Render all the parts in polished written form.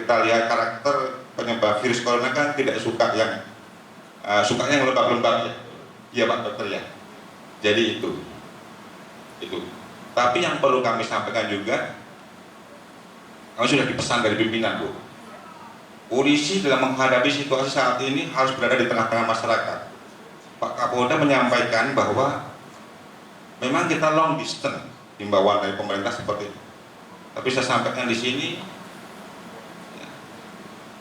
kita lihat karakter penyebar virus corona kan tidak suka yang sukanya yang lembab-lembab ya. Iya Pak Dokter ya. Jadi itu. Tapi yang perlu kami sampaikan juga, kami sudah dipesan dari pimpinan Bu. Polisi dalam menghadapi situasi saat ini harus berada di tengah-tengah masyarakat. Pak Kapolda menyampaikan bahwa memang kita long distance himbauan dari pemerintah seperti itu. Tapi saya sampaikan di sini, ya,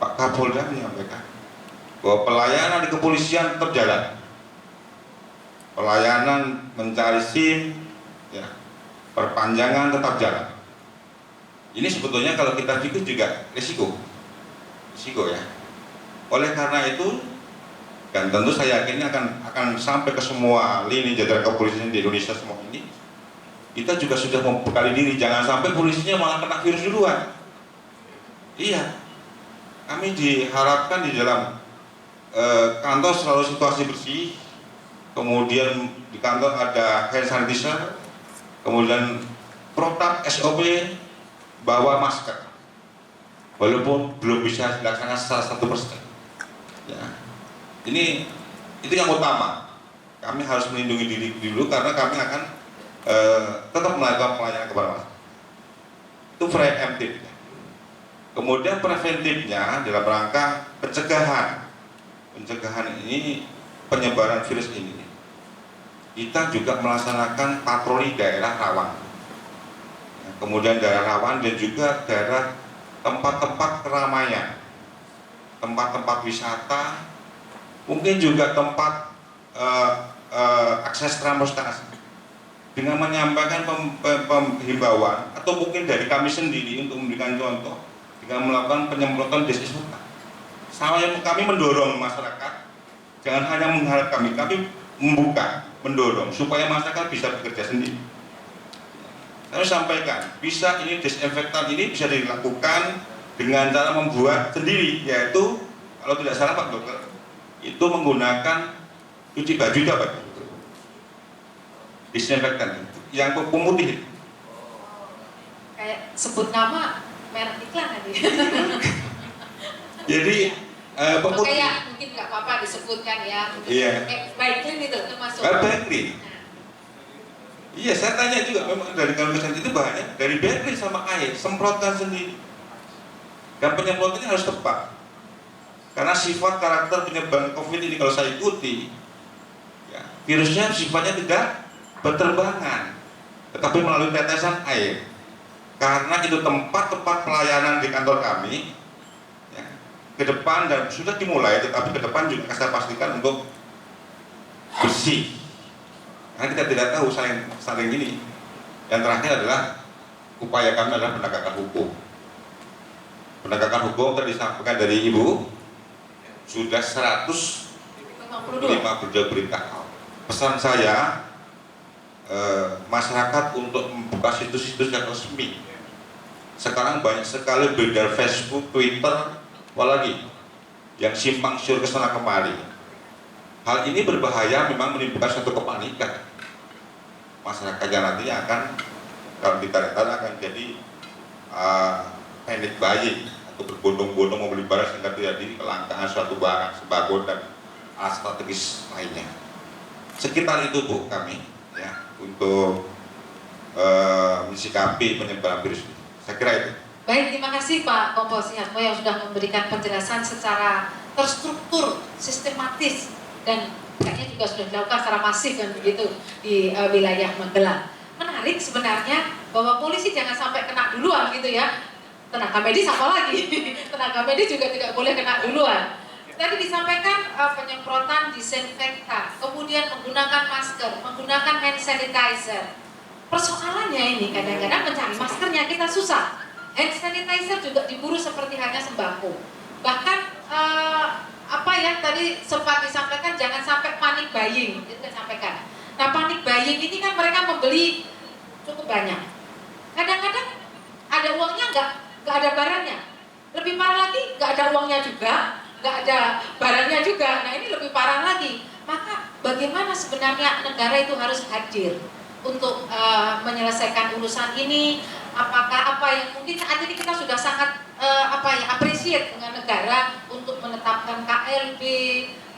Pak Kapolda menyampaikan bahwa pelayanan di kepolisian tetap jalan. Pelayanan mencari SIM, ya, perpanjangan tetap jalan. Ini sebetulnya kalau kita pikir juga risiko ya. Oleh karena itu, dan tentu saya yakin akan sampai ke semua lini jajaran kepolisian di Indonesia semua ini, kita juga sudah membekali diri, jangan sampai polisinya malah kena virus duluan. Iya, kami diharapkan di dalam kantor selalu situasi bersih, kemudian di kantor ada hand sanitizer, kemudian protap SOP, bawa masker. Walaupun belum bisa dilaksanakan secara 100%. Ya. Itu yang utama. Kami harus melindungi diri dulu karena kami akan tetap melakukan pelayanan kepada masyarakat. Itu preemptif. Kemudian preventifnya dalam rangka pencegahan. Pencegahan ini penyebaran virus ini. Kita juga melaksanakan patroli daerah rawan. Kemudian daerah rawan dan juga daerah tempat-tempat keramaian, tempat-tempat wisata, mungkin juga tempat akses transportasi. Dengan menyampaikan himbauan atau mungkin dari kami sendiri untuk memberikan contoh dengan melakukan penyemprotan desinfektan. Kami mendorong masyarakat, jangan hanya mengharap kami membuka, mendorong supaya masyarakat bisa bekerja sendiri. Kami sampaikan, bisa ini desinfektan ini bisa dilakukan dengan cara membuat sendiri, yaitu kalau tidak salah Pak Dokter, itu menggunakan cuci baju dapat desinfektan yang pemutih. Kayak sebut nama merek iklan tadi. Jadi pemutih. Kayak mungkin nggak apa-apa disebutkan ya. Iya. Baiklin itu termasuk. Baiklin. Iya, saya tanya juga, memang dari kalau kesehatan itu banyak dari baterai sama air, semprotkan sendiri. Dan penyemprotannya harus tepat. Karena sifat karakter penyebaran COVID ini kalau saya ikuti, ya, virusnya sifatnya tidak berterbangan, tetapi melalui tetesan air. Karena itu tempat-tempat pelayanan di kantor kami, ya, ke depan dan sudah dimulai, tetapi ke depan juga saya pastikan untuk bersih. Karena kita tidak tahu saling ini. Yang terakhir adalah upaya kami adalah penegakan hukum. Penegakan hukum tadi disampaikan dari Ibu sudah 152 berita. Pesan saya masyarakat untuk membuka situs-situs yang resmi. Sekarang banyak sekali beredar Facebook, Twitter, apalagi yang simpang siur kesana kemari. Hal ini berbahaya, memang menimbulkan suatu kepanikan. Masyarakatnya nantinya akan, kalau ditarik-tarik akan jadi panic buying atau berbondong-bondong membeli barang sehingga terjadi kelangkaan suatu barang, sembako dan alat strategis lainnya. Sekitar itu Bu kami ya untuk mensikapi penyebaran virus ini. Saya kira itu. Baik, terima kasih Pak Kompol Sihatmo yang sudah memberikan penjelasan secara terstruktur, sistematis, dan kayaknya juga sudah dilakukan secara masif kan begitu di wilayah Magelang. Menarik sebenarnya bahwa polisi jangan sampai kena duluan gitu ya. Tenaga medis apa lagi? Tenaga medis juga tidak boleh kena duluan. Tadi disampaikan penyemprotan disinfektan, kemudian menggunakan masker, menggunakan hand sanitizer. Persoalannya ini kadang-kadang mencari maskernya kita susah. Hand sanitizer juga diburu seperti halnya sembako. Bahkan apa ya tadi sempat disampaikan jangan sampai panic buying, itu disampaikan. Nah panic buying ini kan mereka membeli cukup banyak. Kadang-kadang ada uangnya nggak ada barangnya. Lebih parah lagi nggak ada uangnya juga, nggak ada barangnya juga. Nah ini lebih parah lagi. Maka bagaimana sebenarnya negara itu harus hadir untuk menyelesaikan urusan ini, apakah apa yang mungkin saat ini kita sudah sangat appreciate dengan negara untuk menetapkan KLB,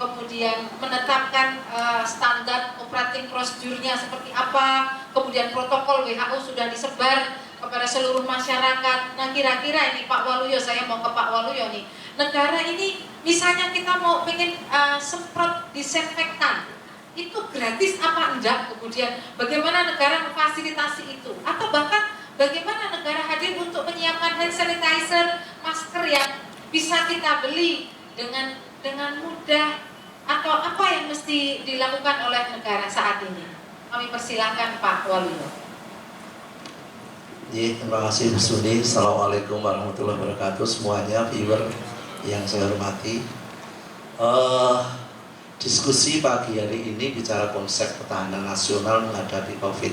kemudian menetapkan standar operating prosedurnya seperti apa, kemudian protokol WHO sudah disebar kepada seluruh masyarakat. Nah, kira-kira ini Pak Waluyo, saya mau ke Pak Waluyo nih. Negara ini misalnya kita mau pengen semprot disinfektan, itu gratis apa enggak? Kemudian bagaimana negara memfasilitasi itu? Atau bahkan bagaimana negara hadir untuk menyiapkan hand sanitizer, masker yang bisa kita beli dengan mudah? Atau apa yang mesti dilakukan oleh negara saat ini? Kami persilakan Pak Waluyo. Terima kasih Bu Suni. Assalamualaikum warahmatullahi wabarakatuh semuanya, viewer yang saya hormati. Diskusi pagi hari ini bicara konsep pertahanan nasional menghadapi COVID.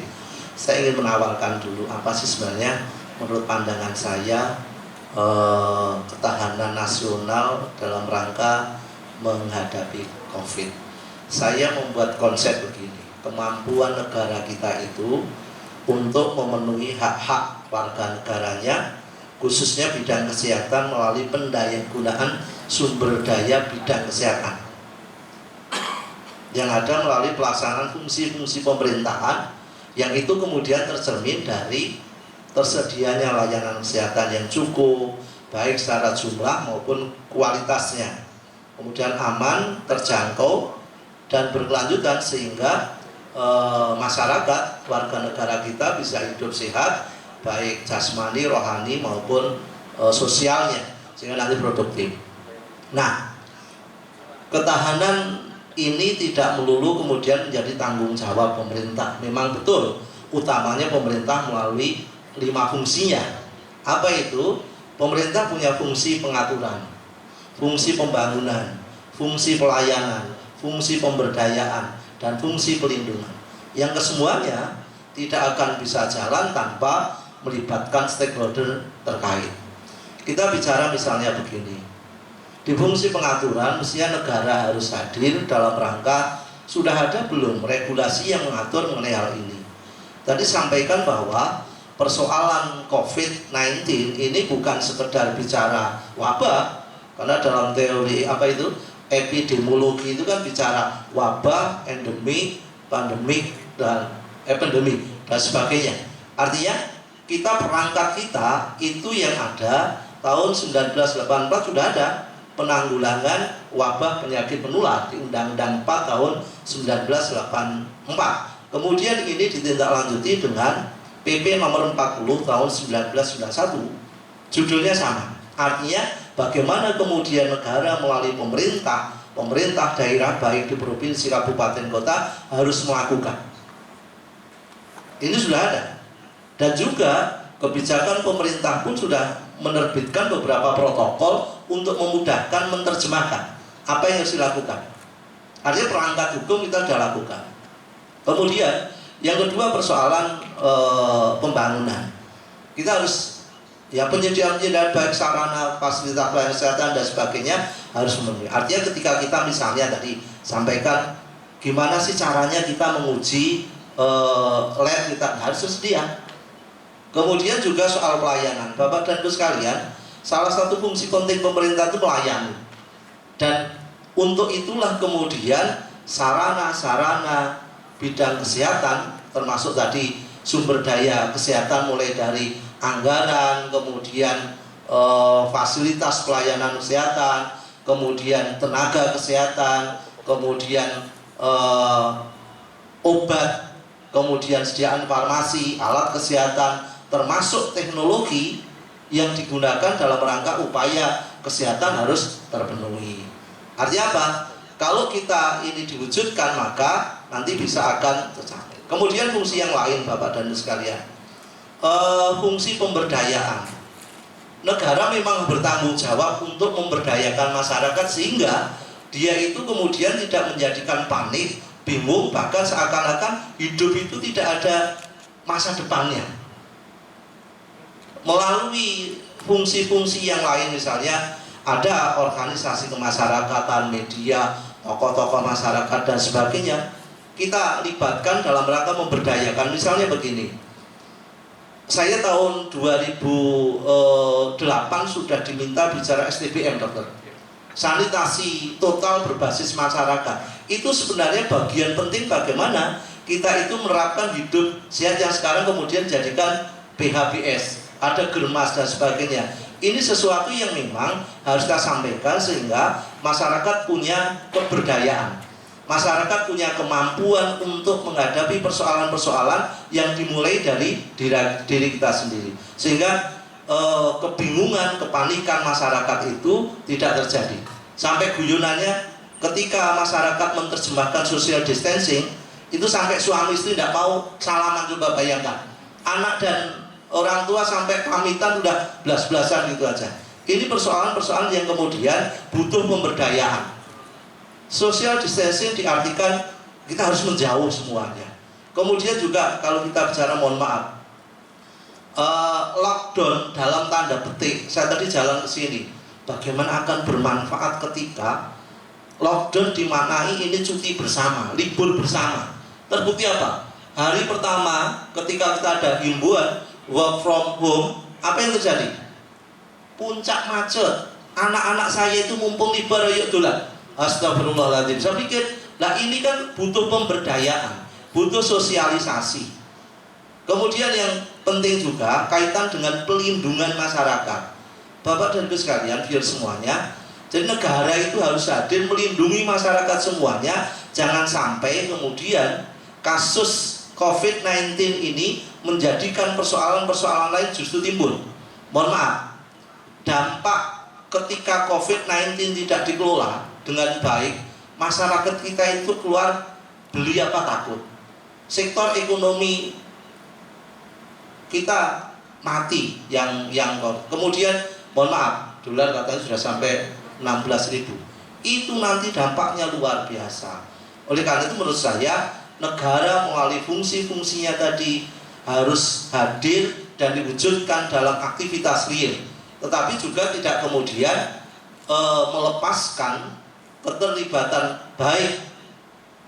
Saya ingin menawarkan dulu apa sih sebenarnya menurut pandangan saya ketahanan nasional dalam rangka menghadapi COVID. Saya membuat konsep begini, kemampuan negara kita itu untuk memenuhi hak-hak warga negaranya, khususnya bidang kesehatan melalui pendayagunaan sumber daya bidang kesehatan yang ada melalui pelaksanaan fungsi-fungsi pemerintahan, yang itu kemudian tercermin dari tersedianya layanan kesehatan yang cukup, baik secara jumlah maupun kualitasnya, kemudian aman, terjangkau, dan berkelanjutan sehingga masyarakat, warga negara kita bisa hidup sehat, baik jasmani, rohani maupun sosialnya, sehingga nanti produktif. Nah, ketahanan ini tidak melulu kemudian menjadi tanggung jawab pemerintah. Memang betul, utamanya pemerintah melalui 5 fungsinya. Apa itu? Pemerintah punya fungsi pengaturan, fungsi pembangunan, fungsi pelayanan, fungsi pemberdayaan, dan fungsi pelindungan. Yang kesemuanya tidak akan bisa jalan tanpa melibatkan stakeholder terkait. Kita bicara misalnya begini, di fungsi pengaturan mestinya negara harus hadir dalam rangka sudah ada belum regulasi yang mengatur mengenai hal ini. Tadi sampaikan bahwa persoalan COVID-19 ini bukan sekedar bicara wabah, karena dalam teori epidemiologi itu kan bicara wabah, endemik, pandemik, dan epidemik dan sebagainya. Artinya perangkat kita itu yang ada tahun 1984 sudah ada penanggulangan wabah penyakit menular di Undang-Undang 4 tahun 1984. Kemudian ini ditindaklanjuti dengan PP nomor 40 tahun 1991. Judulnya sama. Artinya bagaimana kemudian negara melalui pemerintah daerah baik di provinsi, kabupaten, kota harus melakukan. Ini sudah ada. Dan juga kebijakan pemerintah pun sudah menerbitkan beberapa protokol untuk memudahkan menerjemahkan apa yang harus dilakukan. Artinya perangkat hukum kita sudah lakukan. Kemudian yang kedua persoalan pembangunan. Kita harus penyediaan baik sarana, fasilitas pelayanan kesehatan dan sebagainya harus memenuhi. Artinya ketika kita misalnya tadi sampaikan gimana sih caranya kita menguji lab kita harus tersedia. Kemudian juga soal pelayanan, Bapak dan Ibu sekalian, salah satu fungsi penting pemerintah itu melayani. Dan untuk itulah kemudian sarana-sarana bidang kesehatan, termasuk tadi sumber daya kesehatan mulai dari anggaran, kemudian fasilitas pelayanan kesehatan, kemudian tenaga kesehatan, kemudian obat, kemudian sediaan farmasi, alat kesehatan, termasuk teknologi yang digunakan dalam rangka upaya kesehatan harus terpenuhi. Artinya apa? Kalau kita ini diwujudkan maka nanti bisa akan tercapai. Kemudian fungsi yang lain Bapak dan Ibu sekalian, fungsi pemberdayaan. Negara memang bertanggung jawab untuk memberdayakan masyarakat sehingga dia itu kemudian tidak menjadikan panik, bingung, bahkan seakan-akan hidup itu tidak ada masa depannya. Melalui fungsi-fungsi yang lain, misalnya ada organisasi kemasyarakatan, media, tokoh-tokoh masyarakat dan sebagainya, kita libatkan dalam rangka memberdayakan. Misalnya begini, Saya tahun 2008 sudah diminta bicara STBM, dokter. Sanitasi total berbasis masyarakat. Itu sebenarnya bagian penting bagaimana kita itu menerapkan hidup sehat yang sekarang kemudian jadikan PHBS, ada germas dan sebagainya. Ini sesuatu yang memang harus kita sampaikan sehingga masyarakat punya keberdayaan. Masyarakat punya kemampuan untuk menghadapi persoalan-persoalan yang dimulai dari diri kita sendiri. Sehingga kebingungan, kepanikan masyarakat itu tidak terjadi. Sampai guyonannya ketika masyarakat menerjemahkan social distancing, itu sampai suami istri tidak mau salaman, coba bayangkan. Anak dan orang tua sampai pamitan udah belas-belasan gitu aja. Ini persoalan-persoalan yang kemudian butuh pemberdayaan. Social distancing diartikan kita harus menjauh semuanya. Kemudian juga kalau kita bicara, mohon maaf, lockdown dalam tanda petik, saya tadi jalan ke sini, bagaimana akan bermanfaat ketika lockdown dimaknai ini cuti bersama, libur bersama. Terbukti apa? Hari pertama ketika kita ada himbauan work from home, apa yang terjadi? Puncak macet. Anak-anak saya itu mumpung libur, ayo dolan. Astagfirullahaladzim. Saya pikir, lah ini kan butuh pemberdayaan, butuh sosialisasi. Kemudian yang penting juga kaitan dengan pelindungan masyarakat. Bapak dan Ibu sekalian, biar semuanya, jadi negara itu harus hadir melindungi masyarakat semuanya. Jangan sampai kemudian kasus COVID-19 ini menjadikan persoalan-persoalan lain justru timbul. Mohon maaf, dampak ketika COVID-19 tidak dikelola dengan baik, masyarakat kita itu keluar beli apa takut. Sektor ekonomi kita mati yang kemudian mohon maaf, dolar katanya sudah sampai 16.000. Itu nanti dampaknya luar biasa. Oleh karena itu menurut saya negara melalui fungsi-fungsinya tadi harus hadir dan diwujudkan dalam aktivitas real, tetapi juga tidak kemudian melepaskan keterlibatan baik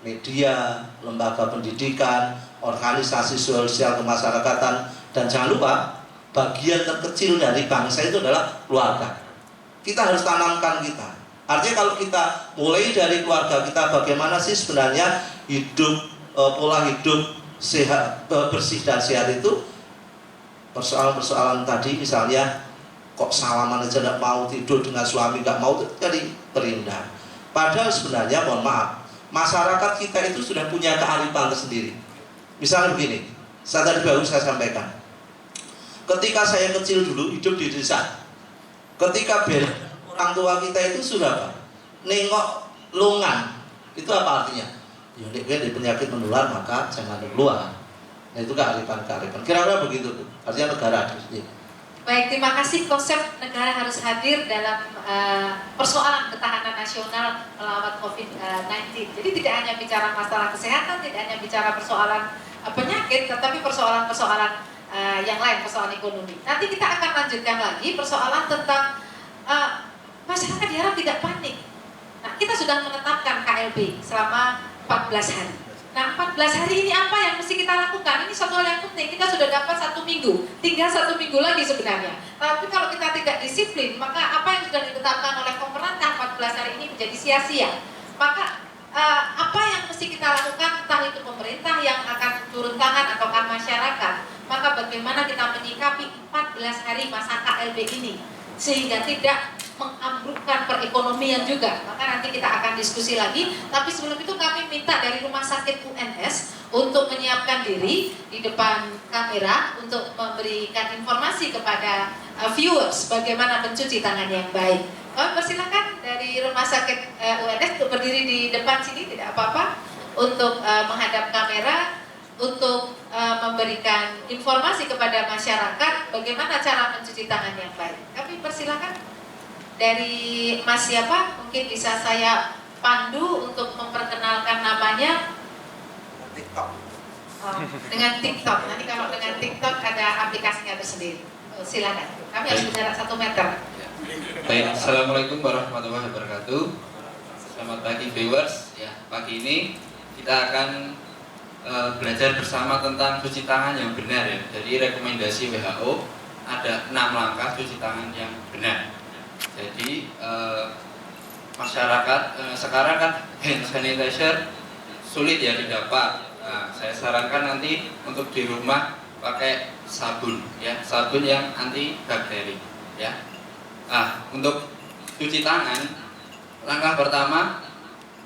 media, lembaga pendidikan, organisasi sosial kemasyarakatan, dan jangan lupa bagian terkecil dari bangsa itu adalah keluarga. Kita harus tanamkan kita. Artinya kalau kita mulai dari keluarga kita, bagaimana sih sebenarnya hidup, pola hidup sehat, bersih dan sehat itu. Persoalan-persoalan tadi misalnya kok salaman aja nggak mau, tidur dengan suami nggak mau, jadi terindah. Padahal sebenarnya mohon maaf, masyarakat kita itu sudah punya kearifan tersendiri. Misalnya begini, tadi baru saya sampaikan, ketika saya kecil dulu hidup di desa, ketika orang tua kita itu sudah apa? Nengok longan, itu apa artinya? Ya di penyakit menular maka jangan keluar. Nah itu kearifan-kearifan. Kira-kira begitu tuh. Artinya negara harus hadir. Baik, terima kasih. Konsep negara harus hadir dalam persoalan ketahanan nasional melawan COVID-19. Jadi tidak hanya bicara masalah kesehatan, tidak hanya bicara persoalan penyakit, tetapi persoalan-persoalan yang lain, persoalan ekonomi. Nanti kita akan lanjutkan lagi persoalan tentang masyarakat diharap tidak panik. Nah, kita sudah menetapkan KLB selama 14 hari. Nah, 14 hari ini apa yang mesti kita lakukan? Ini suatu hal yang penting. Kita sudah dapat 1 minggu, tinggal 1 minggu lagi sebenarnya. Tapi kalau kita tidak disiplin, maka apa yang sudah ditetapkan oleh pemerintah 14 hari ini menjadi sia-sia. Maka apa yang mesti kita lakukan, entah itu pemerintah yang akan turun tangan atau masyarakat, maka bagaimana kita menyikapi 14 hari masa KLB ini sehingga tidak mengambrukkan perekonomian juga. Maka nanti kita akan diskusi lagi. Tapi sebelum itu kami minta dari Rumah Sakit UNS untuk menyiapkan diri di depan kamera untuk memberikan informasi kepada viewers bagaimana mencuci tangan yang baik. Persilakan dari Rumah Sakit UNS untuk berdiri di depan sini, tidak apa-apa, untuk menghadap kamera untuk memberikan informasi kepada masyarakat bagaimana cara mencuci tangan yang baik. Kami persilakan. Dari Mas siapa? Mungkin bisa saya pandu untuk memperkenalkan namanya. TikTok. Dengan TikTok. Nanti kalau dengan TikTok ada aplikasinya tersendiri. Silakan. Kami harus bicara 1 meter. Baik, assalamualaikum warahmatullahi wabarakatuh. Selamat pagi viewers. Ya, pagi ini kita akan belajar bersama tentang cuci tangan yang benar ya. Dari rekomendasi WHO ada 6 langkah cuci tangan yang benar. Jadi masyarakat sekarang kan hand sanitizer sulit ya didapat. Nah, saya sarankan nanti untuk di rumah pakai sabun ya, sabun yang anti bakteri ya. Nah, untuk cuci tangan, langkah pertama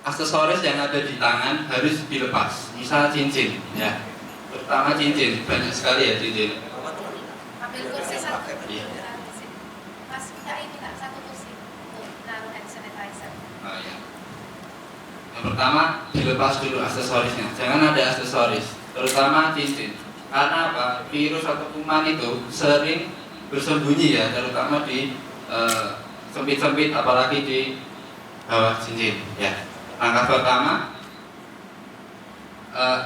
aksesoris yang ada di tangan harus dilepas. Misal cincin ya, terutama cincin, banyak sekali ya cincin. Ambil kursi satu. Iya. Mas, kita ini tak satu kursi untuk naruh hand sanitizer. Oh, ya. Yang pertama dilepas dulu aksesorisnya, jangan ada aksesoris, terutama cincin. Karena apa? Virus atau kuman itu sering bersembunyi ya, terutama di sempit-sempit, apalagi di bawah cincin. Ya. Langkah pertama,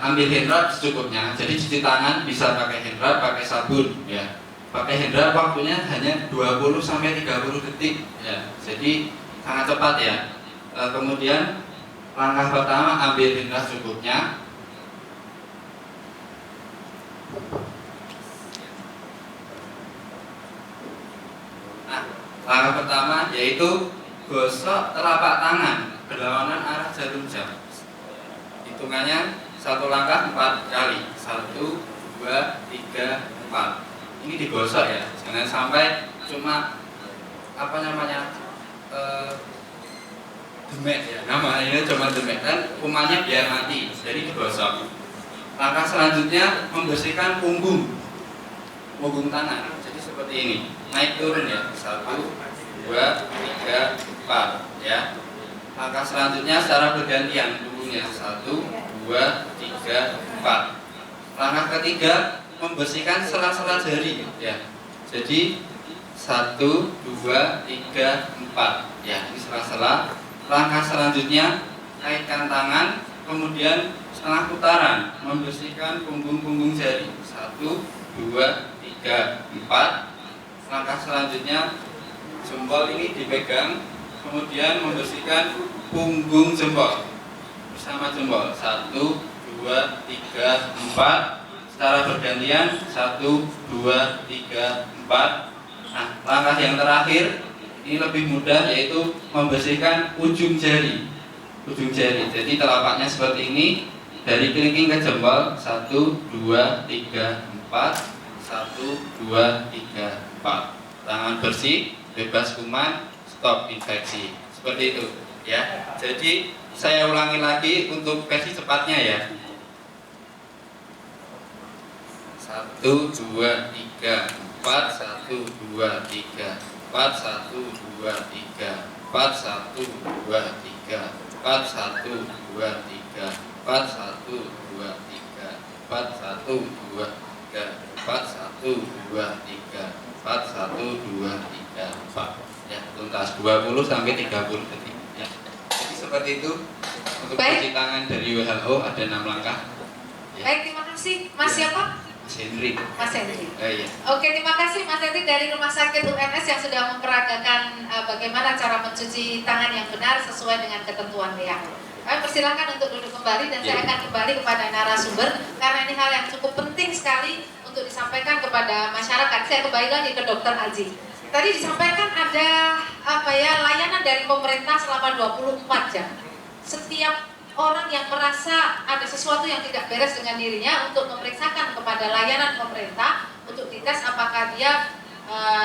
ambil hand rub secukupnya. Jadi cuci tangan bisa pakai hand rub, pakai sabun. Ya. Pakai hand rub waktunya hanya 20 sampai 30 detik. Ya. Jadi sangat cepat ya. Kemudian langkah pertama ambil hand rub secukupnya. Nah, langkah pertama yaitu gosok telapak tangan berlawanan arah jarum jam. Hitungannya satu langkah 4 kali. 1, 2, 3, 4. Ini digosok ya. Jangan sampai cuma demek ya. Namanya cuma demek dan kumannya biar mati. Jadi digosok. Langkah selanjutnya membersihkan punggung tangan. Jadi seperti ini, naik turun ya. 1, 2, 3, 4 ya. Langkah selanjutnya secara bergantian punggungnya. 1, 2, 3, 4. Langkah ketiga membersihkan sela-sela jari ya. Jadi 1, 2, 3, 4 ya. Ini sela-sela. Langkah selanjutnya kaitkan tangan, kemudian setengah putaran membersihkan punggung jari. 1, 2, 3, 4. Langkah selanjutnya jempol ini dipegang, kemudian membersihkan punggung jempol bersama jempol. 1, 2, 3, 4 secara bergantian. 1, 2, 3, 4. Nah, langkah yang terakhir ini lebih mudah, yaitu membersihkan ujung jari. Jadi telapaknya seperti ini, dari kelingking ke jempol. 1, 2, 3, 4. 1, 2, 3, 4. Tangan bersih, bebas kuman, stop infeksi. Seperti itu ya. Jadi saya ulangi lagi untuk versi cepatnya ya. 1, 2, 3, 4. 1, 2, 3, 4. 1, 2, 3, 4. 1, 2, 3, 4. 1, 2, 3, 4. 1, 2, 3, 4. 1, 2, 3, 4. 1, 2, 3, 4. 1, 2, 3, 4 ya, tuntas 20 sampai 30 detik ya. Jadi seperti itu untuk cuci tangan dari WHO ada 6 langkah ya. Baik, terima kasih. Mas siapa? Mas Henry. Mas Henry. Iya. Oke, terima kasih Mas Henry dari Rumah Sakit UNS yang sudah memperagakan bagaimana cara mencuci tangan yang benar sesuai dengan ketentuan WHO. Kami persilakan untuk duduk kembali dan saya akan kembali kepada narasumber karena ini hal yang cukup penting sekali untuk disampaikan kepada masyarakat. Saya kembali lagi ke Dr. Aji. Tadi disampaikan ada layanan dari pemerintah selama 24 jam. Setiap orang yang merasa ada sesuatu yang tidak beres dengan dirinya untuk memeriksakan kepada layanan pemerintah untuk dites apakah dia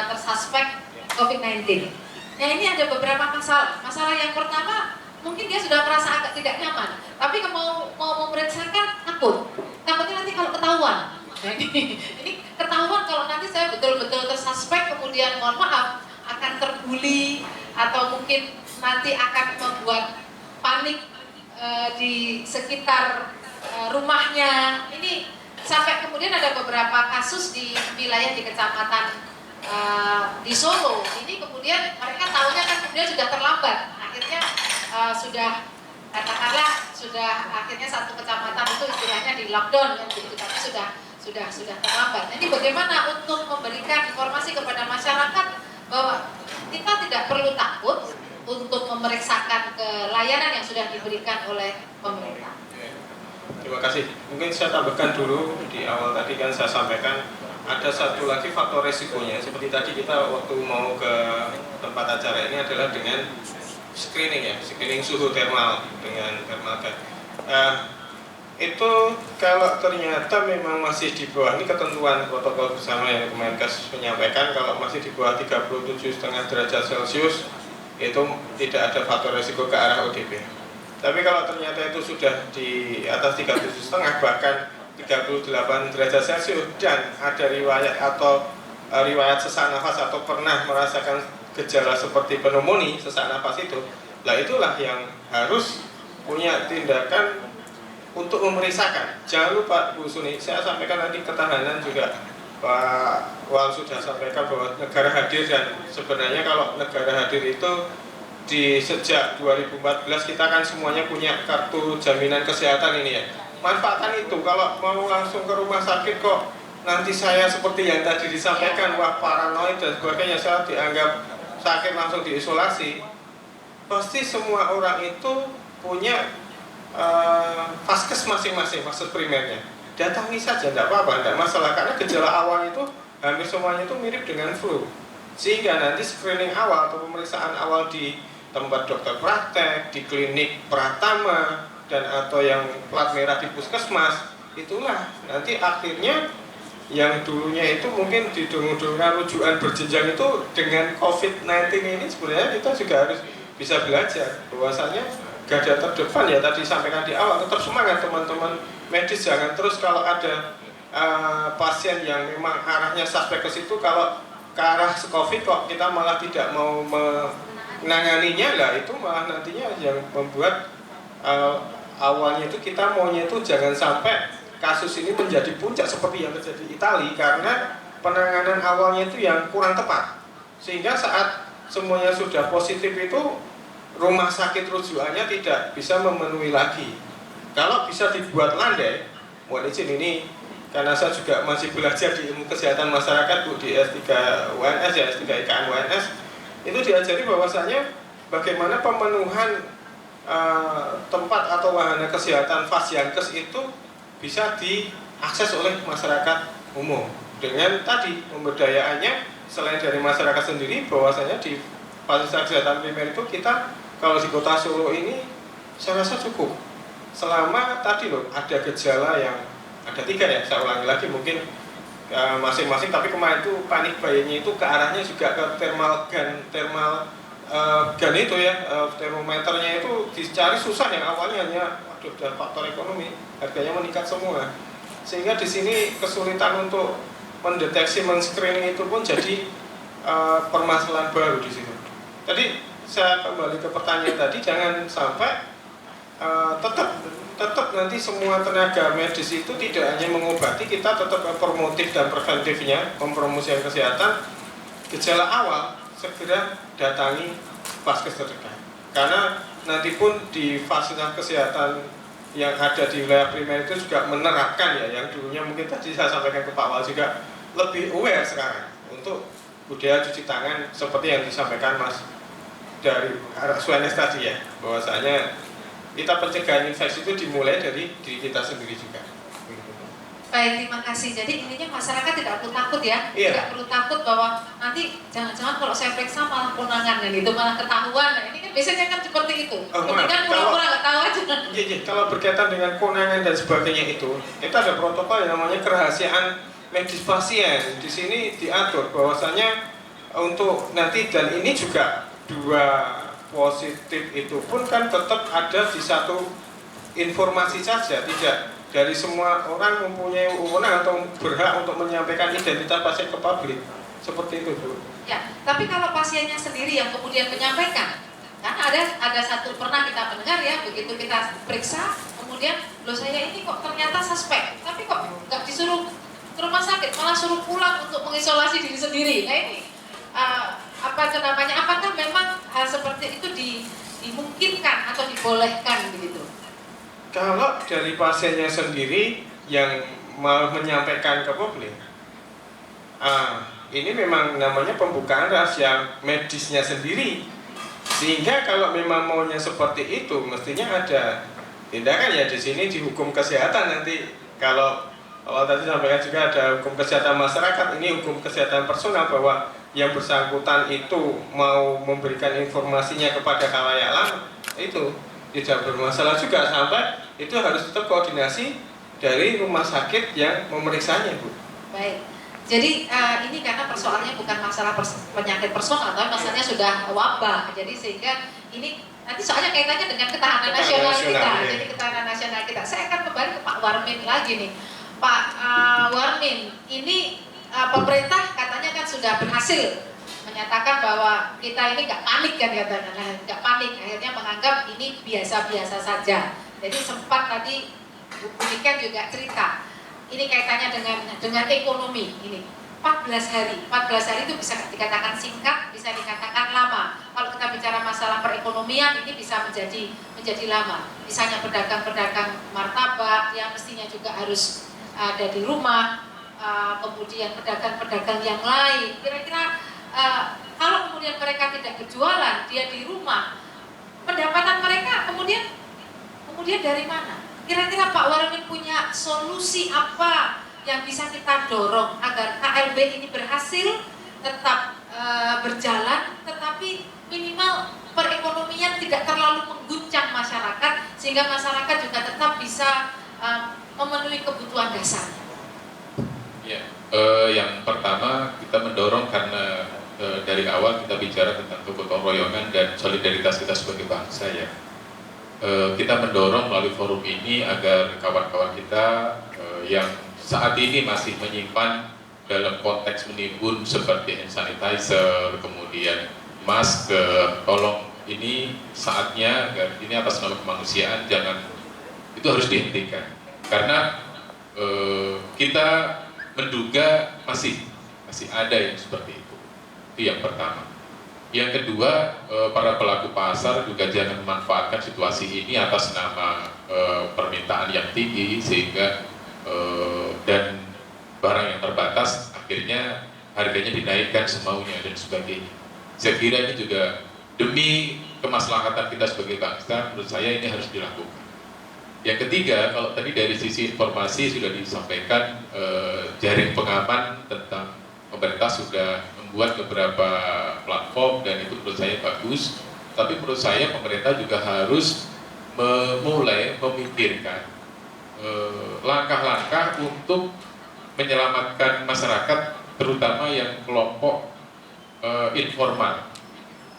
tersuspek COVID-19. Nah, ini ada beberapa masalah. Masalah yang pertama, mungkin dia sudah merasa agak tidak nyaman, tapi mau memeriksakan takutnya nanti kalau ketahuan. Nah, ini ketahuan kalau nanti saya betul-betul tersuspek, kemudian mohon maaf akan terbuli atau mungkin nanti akan membuat panik di sekitar rumahnya. Ini sampai kemudian ada beberapa kasus di wilayah di kecamatan di Solo. Ini kemudian mereka tahunya kan kemudian sudah terlambat. Akhirnya sudah katakanlah akhirnya satu kecamatan itu istilahnya di lockdown kan begitu, tapi sudah terlambat. Jadi bagaimana untuk memberikan informasi kepada masyarakat bahwa kita tidak perlu takut untuk memeriksakan ke layanan yang sudah diberikan oleh pemerintah. Terima kasih. Mungkin saya tambahkan dulu di awal tadi kan saya sampaikan ada satu lagi faktor resikonya. Seperti tadi kita waktu mau ke tempat acara ini adalah dengan screening ya, screening suhu thermal dengan thermal gun. Itu kalau ternyata memang masih di bawah, ini ketentuan protokol bersama yang Kemenkes menyampaikan, kalau masih di bawah 37,5 derajat Celcius itu tidak ada faktor resiko ke arah ODP. Tapi kalau ternyata itu sudah di atas 37,5 bahkan 38 derajat Celcius dan ada riwayat atau riwayat sesak nafas atau pernah merasakan gejala seperti pneumonia sesak nafas itu, lah itulah yang harus punya tindakan untuk memeriksakan. Jangan lupa Bu Suni, saya sampaikan nanti ketahanan juga Pak Wal sudah sampaikan bahwa negara hadir, dan sebenarnya kalau negara hadir itu di sejak 2014 kita kan semuanya punya kartu jaminan kesehatan ini ya. Manfaatkan itu, kalau mau langsung ke rumah sakit kok nanti saya seperti yang tadi disampaikan, wah paranoid dan sebagainya, saya dianggap sakit langsung diisolasi. Pasti semua orang itu punya vaskes masing-masing, vaskes primernya. Datangi saja, tidak apa-apa, tidak masalah, karena gejala awal itu hampir semuanya itu mirip dengan flu. Sehingga nanti screening awal atau pemeriksaan awal di tempat dokter praktek, di klinik Pratama, dan atau yang plat merah di puskesmas, itulah nanti akhirnya yang dulunya itu mungkin didorong-dorongkan rujukan berjenjang itu dengan COVID-19 ini sebenarnya kita juga harus bisa belajar bahwasanya garda terdepan ya tadi sampaikan di awal, tetap semangat teman-teman medis, jangan terus kalau ada pasien yang memang arahnya suspek ke situ, kalau ke arah COVID kok kita malah tidak mau menanganinya, lah itu malah nantinya yang membuat awalnya itu kita maunya itu jangan sampai kasus ini menjadi puncak seperti yang terjadi di Italia, karena penanganan awalnya itu yang kurang tepat, sehingga saat semuanya sudah positif itu rumah sakit rujukannya tidak bisa memenuhi lagi. Kalau bisa dibuat landai, mohon izin ini karena saya juga masih belajar di ilmu kesehatan masyarakat Bu, di S3 UNS ya, S3 IKN UNS, itu diajari bahwasanya bagaimana pemenuhan tempat atau wahana kesehatan Fasiankes itu bisa diakses oleh masyarakat umum dengan tadi pemberdayaannya selain dari masyarakat sendiri, bahwasanya di fasilitas kesehatan primer itu kita kalau di kota Solo ini saya rasa cukup selama tadi loh ada gejala yang ada 3 ya, saya ulangi lagi mungkin masing-masing, tapi kemarin itu panik buyingnya itu ke arahnya juga ke thermal gun itu ya, termometernya itu dicari susah, yang awalnya hanya aduh dan faktor ekonomi harganya meningkat semua, sehingga di sini kesulitan untuk mendeteksi, men-screening itu pun jadi permasalahan baru di sini. Tadi saya kembali ke pertanyaan tadi, jangan sampai tetap nanti semua tenaga medis itu tidak hanya mengobati, kita tetap promotif dan preventifnya, mempromosikan kesehatan. Gejala awal segera datangi vaskes terdekat, karena nanti pun di fasilitas kesehatan yang ada di wilayah primer itu juga menerapkan ya, yang dulunya mungkin tadi saya sampaikan ke Pak Wal juga lebih aware sekarang untuk budaya cuci tangan seperti yang disampaikan Mas dari Suenes tadi ya, bahwasanya kita pencegahan infeksi itu dimulai dari diri kita sendiri juga. Baik, terima kasih. Jadi intinya masyarakat tidak perlu takut ya, Iya. tidak perlu takut bahwa nanti jangan-jangan kalau saya periksa malah konangan dan itu malah ketahuan. Nah, ini kan biasanya kan seperti itu. Kemudian pura-pura nggak tahu aja. Iya, kalau berkaitan dengan konangan dan sebagainya itu, kita ada protokol yang namanya kerahasiaan medis pasien. Di sini diatur bahwasanya untuk nanti, dan ini juga 2 positif itu pun kan tetap ada di satu informasi saja, tidak dari semua orang mempunyai wewenang atau berhak untuk menyampaikan identitas pasien ke publik, seperti itu Bu. Ya, tapi kalau pasiennya sendiri yang kemudian menyampaikan, kan ada satu pernah kita mendengar ya, begitu kita periksa, kemudian loh saya ini kok ternyata suspek, tapi kok nggak disuruh ke rumah sakit, malah suruh pulang untuk mengisolasi diri sendiri. Nah ini apakah memang hal seperti itu dimungkinkan atau dibolehkan begitu? Kalau dari pasiennya sendiri yang mau menyampaikan ke publik, ini memang namanya pembukaan rahasia medisnya sendiri, sehingga kalau memang maunya seperti itu, mestinya ada tindakan ya di sini di hukum kesehatan nanti. Kalau tadi sampaikan juga ada hukum kesehatan masyarakat, ini hukum kesehatan personal, bahwa yang bersangkutan itu mau memberikan informasinya kepada khalayak itu tidak bermasalah juga, sampai itu harus tetap koordinasi dari rumah sakit yang memeriksanya, Bu. Baik. Jadi ini karena persoalannya bukan masalah penyakit personal, tapi masalahnya sudah wabah. Jadi sehingga ini nanti soalnya kaitannya dengan ketahanan nasional kita. Ya. Jadi ketahanan nasional kita. Saya akan kembali ke Pak Warmin lagi nih. Pak Warmin, ini pemerintah katanya kan sudah berhasil menyatakan bahwa kita ini nggak panik kan katanya, nggak panik. Akhirnya menganggap ini biasa-biasa saja. Jadi sempat tadi Bu Niken juga cerita. Ini kaitannya dengan ekonomi ini. 14 hari itu bisa dikatakan singkat, bisa dikatakan lama. Kalau kita bicara masalah perekonomian ini bisa menjadi lama. Misalnya pedagang-pedagang martabak yang mestinya juga harus ada di rumah, kemudian pedagang-pedagang yang lain. Kira-kira kalau kemudian mereka tidak berjualan, dia di rumah, pendapatan mereka kemudian dari mana? Kira-kira Pak Warmin punya solusi apa yang bisa kita dorong agar KLB ini berhasil tetap berjalan, tetapi minimal perekonomian tidak terlalu mengguncang masyarakat, sehingga masyarakat juga tetap bisa memenuhi kebutuhan dasarnya. Ya, yang pertama kita mendorong karena dari awal kita bicara tentang kegotong royongan dan solidaritas kita sebagai bangsa ya. Kita mendorong melalui forum ini agar kawan-kawan kita yang saat ini masih menyimpan dalam konteks menimbun seperti hand sanitizer, kemudian masker, tolong ini saatnya agar ini atas nama kemanusiaan jangan, itu harus dihentikan karena kita menduga masih ada yang seperti itu yang pertama. Yang kedua, para pelaku pasar juga jangan memanfaatkan situasi ini atas nama permintaan yang tinggi sehingga dan barang yang terbatas akhirnya harganya dinaikkan semaunya dan sebagainya. Saya kira ini juga demi kemaslahatan kita sebagai bangsa, menurut saya ini harus dilakukan. Yang ketiga, kalau tadi dari sisi informasi sudah disampaikan, jaring pengaman tentang pemerintah sudah membuat beberapa platform dan itu menurut saya bagus. Tapi menurut saya pemerintah juga harus mulai memikirkan langkah-langkah untuk menyelamatkan masyarakat, terutama yang kelompok informal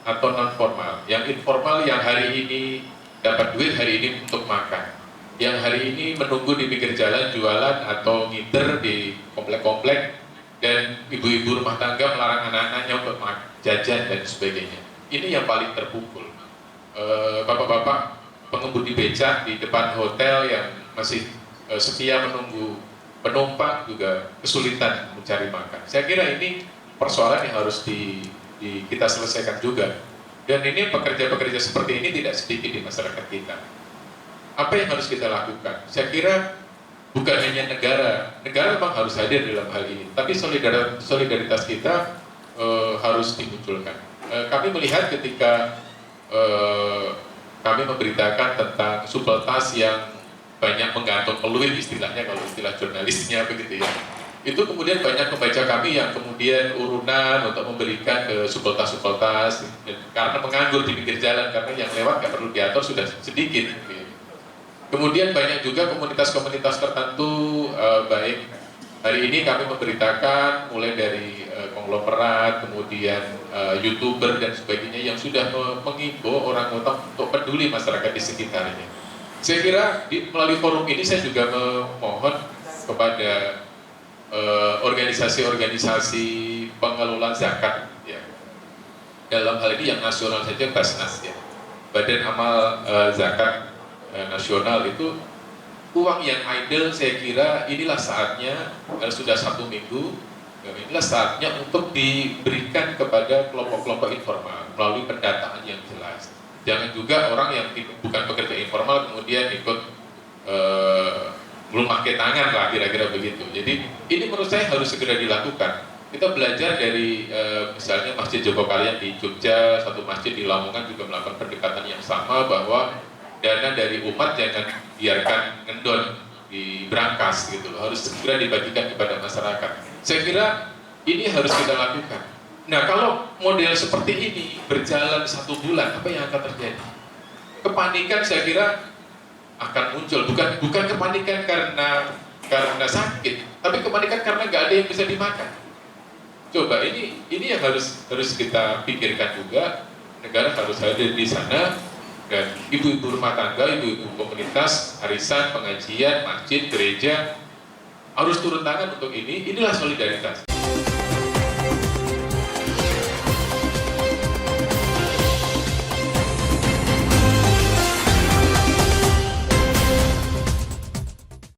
atau non formal. Yang informal yang hari ini dapat duit hari ini untuk makan, yang hari ini menunggu di pinggir jalan jualan atau ngiter di komplek-komplek, dan ibu-ibu rumah tangga melarang anak-anaknya untuk jajan dan sebagainya. Ini yang paling terpukul. Bapak-bapak pengemudi becak di depan hotel yang masih setia menunggu penumpang juga kesulitan mencari makan. Saya kira ini persoalan yang harus kita selesaikan juga. Dan ini pekerja-pekerja seperti ini tidak sedikit di masyarakat kita. Apa yang harus kita lakukan? Saya kira bukan hanya negara memang harus hadir dalam hal ini, tapi solidaritas kita harus dimunculkan. Kami melihat ketika kami memberitakan tentang supel tas yang banyak menggantung peluit, istilahnya kalau istilah jurnalisnya begitu ya. Itu kemudian banyak pembaca kami yang kemudian urunan untuk memberikan ke supel tas karena menganggur di pinggir jalan, karena yang lewat nggak perlu diatur sudah sedikit. Kemudian banyak juga komunitas-komunitas tertentu, baik hari ini kami memberitakan mulai dari konglomerat, kemudian YouTuber dan sebagainya yang sudah mengimbau orang untuk peduli masyarakat di sekitarnya. Saya kira melalui forum ini saya juga memohon kepada organisasi-organisasi pengelola zakat ya. Dalam hal ini yang nasional saja Basnas ya. Badan Amal Zakat Nasional itu uang yang idle, saya kira inilah saatnya, sudah 1 minggu, inilah saatnya untuk diberikan kepada kelompok-kelompok informal melalui pendataan yang jelas. Jangan juga orang yang bukan pekerja informal kemudian ikut belum pakai tangan lah, kira-kira begitu. Jadi ini menurut saya harus segera dilakukan. Kita belajar dari misalnya Masjid Jogokarian di Jogja, satu masjid di Lamongan juga melakukan pendekatan yang sama, bahwa dana dari umat jangan biarkan ngendon di brankas gitu loh, harus segera dibagikan kepada masyarakat. Saya kira ini harus kita lakukan. Nah, kalau model seperti ini berjalan 1 bulan, apa yang akan terjadi? Kepanikan saya kira akan muncul, bukan kepanikan karena sakit, tapi kepanikan karena nggak ada yang bisa dimakan. Coba ini yang harus kita pikirkan juga. Negara harus hadir di sana, dan ibu-ibu rumah tangga, ibu-ibu komunitas, arisan, pengajian, masjid, gereja harus turun tangan untuk ini. Inilah solidaritas.